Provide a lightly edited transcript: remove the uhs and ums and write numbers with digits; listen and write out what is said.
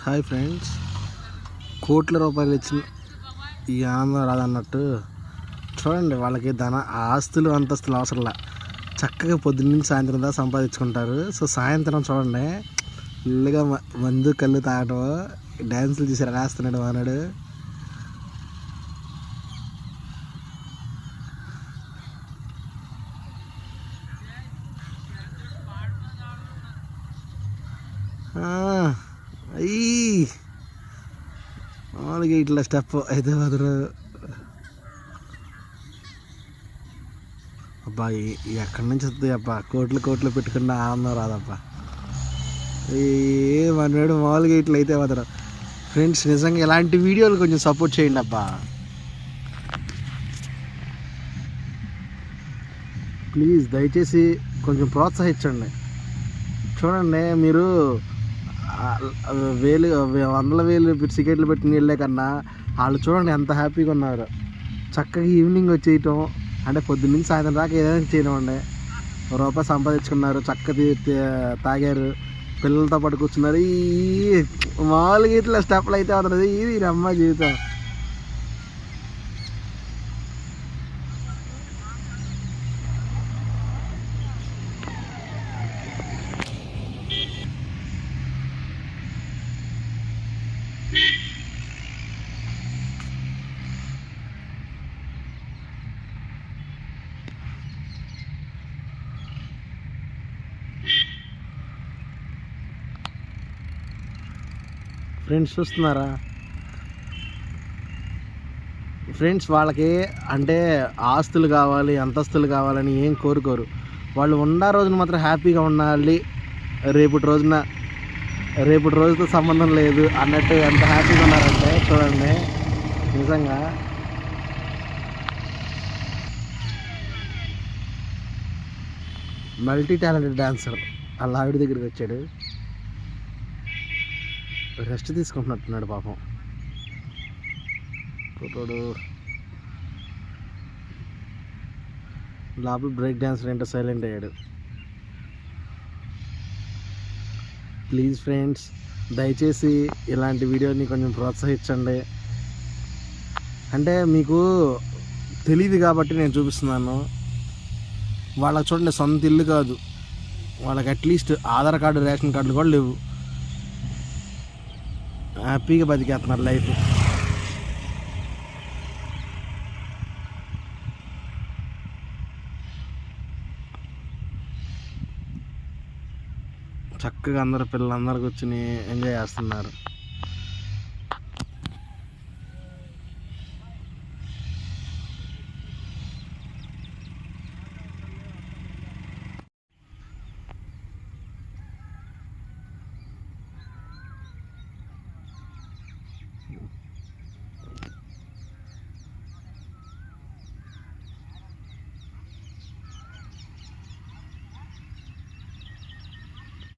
Hi friends, కోట్ల రూపాయలు ఇచ్చిన ఈ ఆనందం రాదన్నట్టు చూడండి. వాళ్ళకి ఆస్తులు అంతస్తులు అవసరంలా, చక్కగా పొద్దున్న సాయంత్రం దాకా సంపాదించుకుంటారు. సో సాయంత్రం చూడండి, ఇల్లుగా మందు కళ్ళు తాగడం, డ్యాన్సులు చేసి రాస్తున్నాడు వానాడు. అయ్యి మామూలుగా ఇట్లా స్టెప్ అయితే వదరు. అబ్బా ఎక్కడి నుంచి వస్తుంది అబ్బా, కోట్లు పెట్టుకున్న ఆనందం రాదబ్బా. మనవాడు మామూలుగా ఇట్లా అయితే వదరు. ఫ్రెండ్స్, నిజంగా ఇలాంటి వీడియోలు కొంచెం సపోర్ట్ చేయండి అబ్బా, ప్లీజ్. దయచేసి కొంచెం ప్రోత్సహించండి. చూడండి, మీరు వందల వేలు సిగరెట్లు పెట్టి నీళ్ళే కన్నా వాళ్ళు చూడండి ఎంత హ్యాపీగా ఉన్నారు. చక్కగా ఈవినింగ్ వచ్చేయటం అంటే పొద్దున్న సాయంత్రం దాకా ఏదైనా చేయడం అండి. రూపాయి సంపాదించుకున్నారు, చక్కగా తాగారు, పిల్లలతో పాటు కూర్చున్నారు. ఈ మామూలుగా ఇట్లా స్టెప్లు అయితే అవుతుంది. ఇది అమ్మ జీవితం. ఫ్రెండ్స్ చూస్తున్నారా? ఫ్రెండ్స్, వాళ్ళకి అంటే ఆస్తులు కావాలి, అంతస్తులు కావాలని ఏం కోరుకోరు. వాళ్ళు ఉన్న రోజున మాత్రం హ్యాపీగా ఉండాలి, రేపటి రోజుతో సంబంధం లేదు అన్నట్టు ఎంత హ్యాపీగా ఉన్నారంటే చూడండి. నిజంగా మల్టీ టాలెంటెడ్ డాన్సర్ వాళ్ళ ఆవిడ దగ్గరికి వచ్చాడు, రెస్ట్ తీసుకుంటున్నట్టున్నాడు పాపం. ఫోటోడు లోపల బ్రేక్ డాన్సర్ ఏంటో సైలెంట్ అయ్యాడు. ప్లీజ్ ఫ్రెండ్స్, దయచేసి ఇలాంటి వీడియోని కొంచెం ప్రోత్సహించండి. అంటే మీకు తెలియదు కాబట్టి నేను చూపిస్తున్నాను. వాళ్ళకి చూడండి, సొంత ఇల్లు కాదు, వాళ్ళకి అట్లీస్ట్ ఆధార్ కార్డు, రేషన్ కార్డులు కూడా లేవు. హ్యాపీగా బతికేస్తున్నారు లైఫ్. చక్కగా అందరు పిల్లలందరూ కూర్చుని ఎంజాయ్ చేస్తున్నారు.